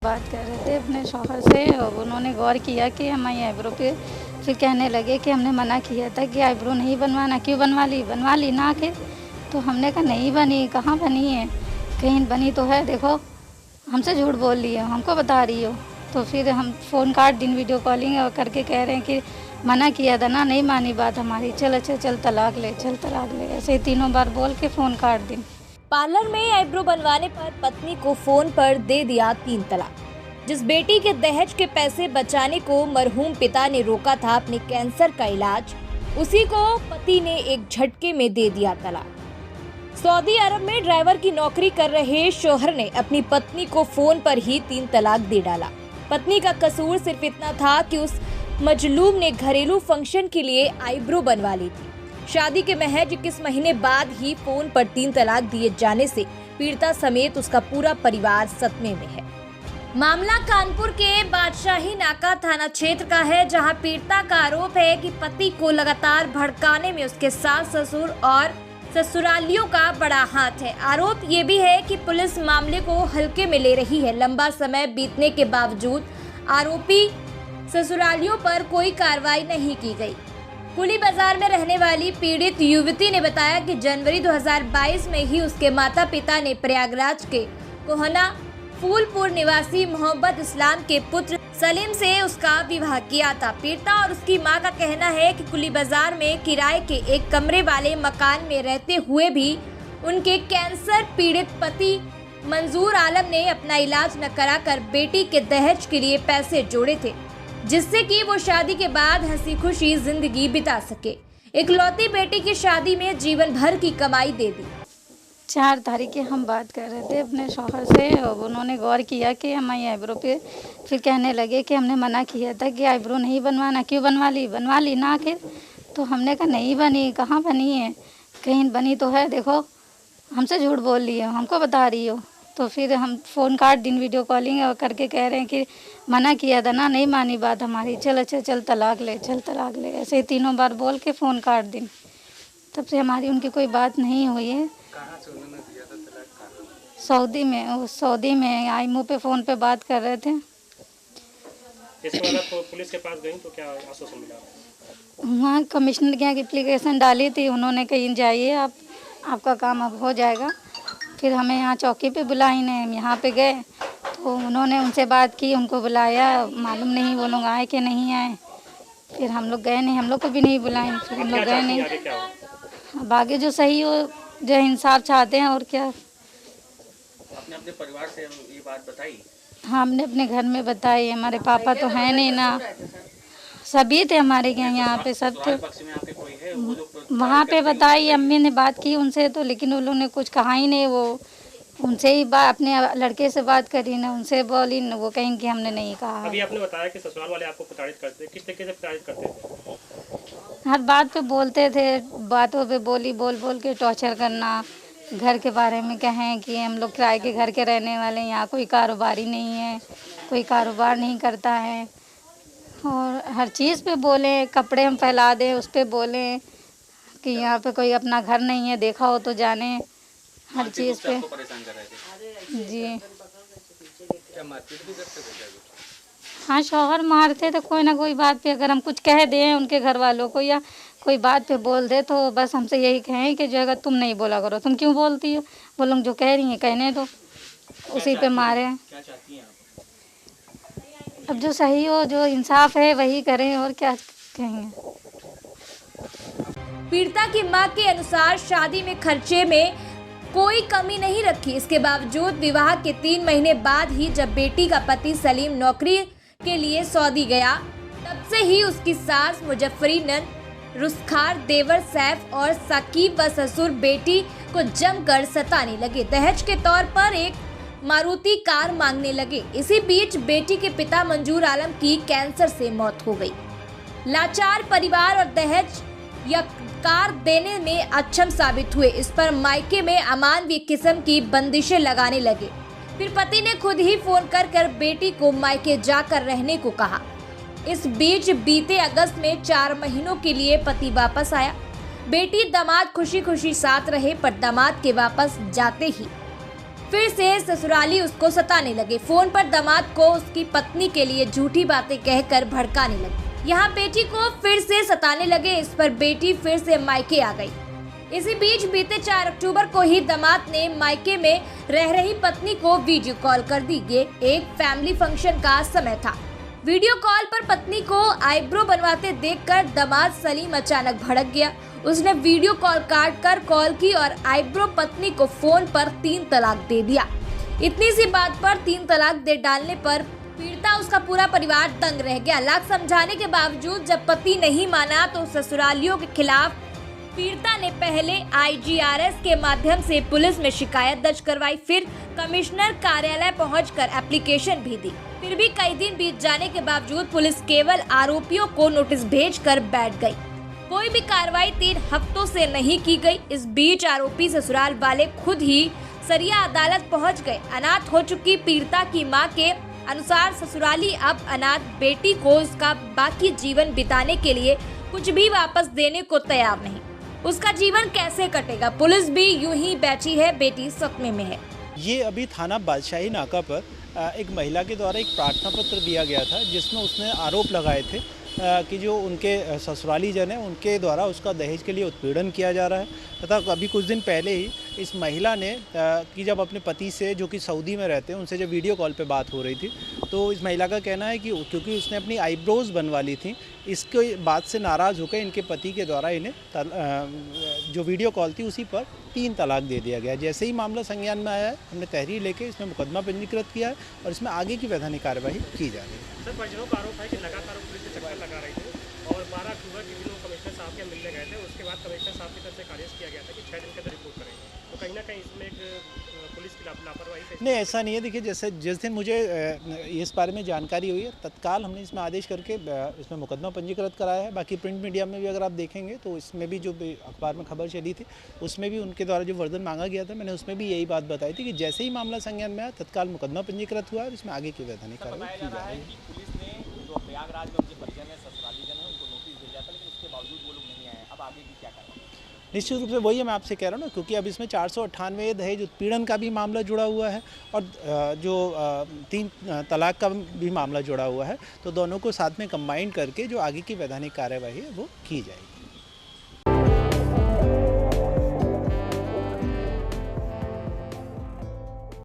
बात कर रहे थे अपने शौहर से और उन्होंने गौर किया कि हमारी आईब्रो पे फिर कहने लगे कि हमने मना किया था कि आईब्रो नहीं बनवाना, क्यों बनवा ली ना आखिर। तो हमने कहा नहीं बनी, कहाँ बनी है, कहीं बनी तो है, देखो हमसे झूठ बोल रही हो, हमको बता रही हो। तो फिर हम फ़ोन काट दिन वीडियो कॉलिंग करके कह रहे हैं कि मना किया था ना, नहीं मानी बात हमारी, चल अच्छा चल तलाक ले, चल तलाक ले, ऐसे ही 3 बार बोल के फ़ोन काट दिन। पार्लर में आईब्रो बनवाने पर पत्नी को फोन पर दे दिया 3 तलाक। जिस बेटी के दहेज के पैसे बचाने को मरहूम पिता ने रोका था अपने कैंसर का इलाज, उसी को पति ने एक झटके में दे दिया तलाक। सऊदी अरब में ड्राइवर की नौकरी कर रहे शौहर ने अपनी पत्नी को फोन पर ही 3 तलाक दे डाला। पत्नी का कसूर सिर्फ इतना था कि उस मजलूम ने घरेलू फंक्शन के लिए आईब्रो बनवा ली थी। शादी के महज 21 महीने बाद ही फोन पर 3 तलाक दिए जाने से पीड़िता समेत उसका पूरा परिवार सदमे में है। मामला कानपुर के बादशाही नाका थाना क्षेत्र का है, जहां पीड़िता का आरोप है कि पति को लगातार भड़काने में उसके सास ससुर और ससुरालियों का बड़ा हाथ है। आरोप ये भी है कि पुलिस मामले को हल्के में ले रही है। लंबा समय बीतने के बावजूद आरोपी ससुरालियों पर कोई कार्रवाई नहीं की गई। कुली बाजार में रहने वाली पीड़ित युवती ने बताया कि जनवरी 2022 में ही उसके माता पिता ने प्रयागराज के कोहना फूलपुर निवासी मोहम्मद इस्लाम के पुत्र सलीम से उसका विवाह किया था। पीड़िता और उसकी मां का कहना है कि कुली बाजार में किराए के एक कमरे वाले मकान में रहते हुए भी उनके कैंसर पीड़ित पति मंजूर आलम ने अपना इलाज न कराकर बेटी के दहेज के लिए पैसे जोड़े थे, जिससे कि वो शादी के बाद हंसी खुशी जिंदगी बिता सके। इकलौती बेटी की शादी में जीवन भर की कमाई दे दी। 4 तारीख की हम बात कर रहे थे अपने शौहर से और उन्होंने गौर किया कि हमारी आईब्रो पे फिर कहने लगे कि हमने मना किया था कि आईब्रो नहीं बनवाना, क्यों बनवा ली ना आखिर। तो हमने कहा नहीं बनी, कहाँ बनी है, कहीं बनी तो है, देखो हमसे झूठ बोल रही हो, हमको बता रही हो। तो फिर हम फ़ोन काट दिन वीडियो कॉलिंग करके कह रहे हैं कि मना किया था ना, नहीं मानी बात हमारी, चल अच्छा चल तलाक ले, चल तलाक ले, ऐसे ही 3 बार बोल के फ़ोन काट दिन। तब से हमारी उनकी कोई बात नहीं हुई है। कहाँ से उन्होंने दिया था तलाक? कहाँ? सऊदी में आईमो पे फ़ोन पे बात कर रहे थे। इसके बाद आप पुलिस के पास गई तो क्या आश्वासन मिला? वहाँ कमिश्नर के यहाँ एप्लीकेशन डाली थी, उन्होंने कहीं जाइए आपका काम अब हो जाएगा। फिर हमें यहाँ चौकी पे बुलाई ने, हम यहाँ पे गए तो उन्होंने उनसे बात की, उनको बुलाया, मालूम नहीं वो लोग आए कि नहीं आए। फिर हम लोग गए नहीं, हम लोग को भी नहीं बुलाए, फिर हम लोग गए नहीं। अब आगे जो सही हो, जो इंसाफ चाहते हैं, और क्या। आपने अपने परिवार से ये बात बताई? हाँ, हमने अपने घर में बताई, हमारे पापा तो हैं नहीं ना, सभी थे हमारे यहाँ पे सब थे। वहाँ पे बताई, अम्मी ने बात की उनसे तो, लेकिन उन लोगों ने कुछ कहा ही नहीं। वो उनसे ही अपने लड़के से बात करी ना, उनसे बोली ना, वो कहेंगे हमने नहीं कहा। अभी आपने बताया कि ससुराल वाले आपको प्रताड़ित करते हैं, किस तरीके से प्रताड़ित करते हैं? हर बात पे बोलते थे, बातों पे बोल के टॉर्चर करना। घर के बारे में कहें कि हम लोग किराए के घर के रहने वाले, यहाँ कोई कारोबारी नहीं है, कोई कारोबार नहीं करता है। और हर चीज़ पे बोले, कपड़े हम फैला दें उस पे बोले कि यहाँ पे कोई अपना घर नहीं है, देखा हो तो जाने। हर चीज़ पे परेशान कर रहे थे जी। क्या मारपीट भी करते थे? हाँ, शौहर मारते तो कोई ना कोई बात पे, अगर हम कुछ कह दें उनके घर वालों को या कोई बात पे बोल दे तो बस हमसे यही कहें कि जो अगर तुम नहीं बोला करो, तुम क्यों बोलती हो, वो लोग जो कह रही हैं कहने दो, उसी पे मारे। क्या चाहती हैं आप? अब जो सही हो, जो इंसाफ है वही करें, और क्या कहेंगे। पीड़िता की मां के अनुसार शादी में खर्चे में कोई कमी नहीं रखी। इसके बावजूद विवाह के 3 महीने बाद ही जब बेटी का पति सलीम नौकरी के लिए सऊदी गया, तब से ही उसकी सास मुजफ्फरी नंद, रुस्खार, देवर सैफ और साकिब व ससुर बेटी को जमकर सताने लगे। दहेज के तौर पर एक मारुति कार मांगने लगे। इसी बीच बेटी के पिता मंजूर आलम की कैंसर से मौत हो गई। लाचार परिवार और दहेज या कार देने में अक्षम साबित हुए। इस पर मायके में अमानवीय किस्म की बंदिशें लगाने लगे। फिर पति ने खुद ही फोन कर बेटी को मायके जाकर रहने को कहा। इस बीच बीते अगस्त में 4 महीनों के लिए पति वापस आया। बेटी दामाद खुशी खुशी साथ रहे, पर दामाद के वापस जाते ही फिर से ससुराली उसको सताने लगे। फोन पर दामाद को उसकी पत्नी के लिए झूठी बातें कहकर भड़काने लगे। यहाँ बेटी को फिर से सताने लगे। इस पर बेटी फिर से मायके आ गई। इसी बीच बीते 4 अक्टूबर को ही दामाद ने मायके में रह रही पत्नी को वीडियो कॉल कर दी। ये एक फैमिली फंक्शन का समय था। वीडियो कॉल पर पत्नी को आईब्रो बनवाते देखकर दामाद सलीम अचानक भड़क गया। उसने वीडियो कॉल काट कर कॉल की और आईब्रो पत्नी को फोन पर 3 तलाक दे दिया। इतनी सी बात पर 3 तलाक दे डालने पर पीड़िता उसका पूरा परिवार दंग रह गया। लाख समझाने के बावजूद जब पति नहीं माना तो ससुरालियों के खिलाफ पीड़िता ने पहले IGRS के माध्यम से पुलिस में शिकायत दर्ज करवाई, फिर कमिश्नर कार्यालय पहुंचकर एप्लीकेशन भी दी। फिर भी कई दिन बीत जाने के बावजूद पुलिस केवल आरोपियों को नोटिस भेजकर बैठ गई। कोई भी कार्रवाई 3 हफ्तों से नहीं की गई। इस बीच आरोपी ससुराल वाले खुद ही सरिया अदालत पहुंच गए। अनाथ हो चुकी पीड़िता की मां के अनुसार ससुराली अब अनाथ बेटी को उसका बाकी जीवन बिताने के लिए कुछ भी वापस देने को तैयार नहीं। उसका जीवन कैसे कटेगा? पुलिस भी यूं ही बैठी है, बेटी सदमे में है। ये अभी थाना बादशाही नाका पर एक महिला के द्वारा एक प्रार्थना पत्र दिया गया था, जिसमें उसने आरोप लगाए थे कि जो उनके ससुराली जन है उनके द्वारा उसका दहेज के लिए उत्पीड़न किया जा रहा है। तथा अभी कुछ दिन पहले ही इस महिला ने कि जब अपने पति से, जो कि सऊदी में रहते हैं, उनसे जब वीडियो कॉल पे बात हो रही थी, तो इस महिला का कहना है कि क्योंकि उसने अपनी आईब्रोज बनवा ली थी, इसके बात से नाराज़ होकर इनके पति के द्वारा इन्हें जो वीडियो कॉल थी उसी पर 3 तलाक दे दिया गया। जैसे ही मामला संज्ञान में आया है, हमने तहरीर लेके इसमें मुकदमा पंजीकृत किया है और इसमें आगे की वैधानिक कार्यवाही की जा रही है। सर, परिजनों का आरोप है कि लगातार पुलिस से चक्कर लगा रही थी और 12 अक्टूबर के दिन कमिश्नर साहब के मिलने गए थे। उसके बाद कमिश्नर साहब की तरफ से आदेश किया गया था कि 6 दिन के अंदर रिपोर्ट करेंगे। तो कहीं ना कहीं इसमें एक पुलिस की लापरवाही नहीं, ऐसा नहीं है। देखिए, जैसे जिस दिन मुझे इस बारे में जानकारी हुई है, तत्काल हमने इसमें आदेश करके इसमें मुकदमा पंजीकृत कराया है। बाकी प्रिंट मीडिया में भी अगर आप देखेंगे तो इसमें भी जो अखबार में खबर चली थी उसमें भी उनके द्वारा जो वर्जन मांगा गया था, मैंने उसमें भी यही बात बताई थी कि जैसे ही मामला संज्ञान में आया तत्काल मुकदमा पंजीकृत हुआ और इसमें आगे की वैधानिक कार्रवाई की जा रही है। पुलिस ने जो प्रयागराज में उनके परिजन है, ससुराली जन है, उनको नोटिस भेजा था, लेकिन उसके बावजूद वो लोग नहीं आए। अब आगे की क्या कार्रवाई? निश्चित रूप से वही मैं आपसे कह रहा हूँ ना, क्योंकि अब इसमें 498 दहेज उत्पीड़न का भी मामला जुड़ा हुआ है और जो 3 तलाक का भी मामला जुड़ा हुआ है। तो दोनों को साथ में कंबाइन करके जो आगे की वैधानिक कार्यवाही है वो की जाएगी।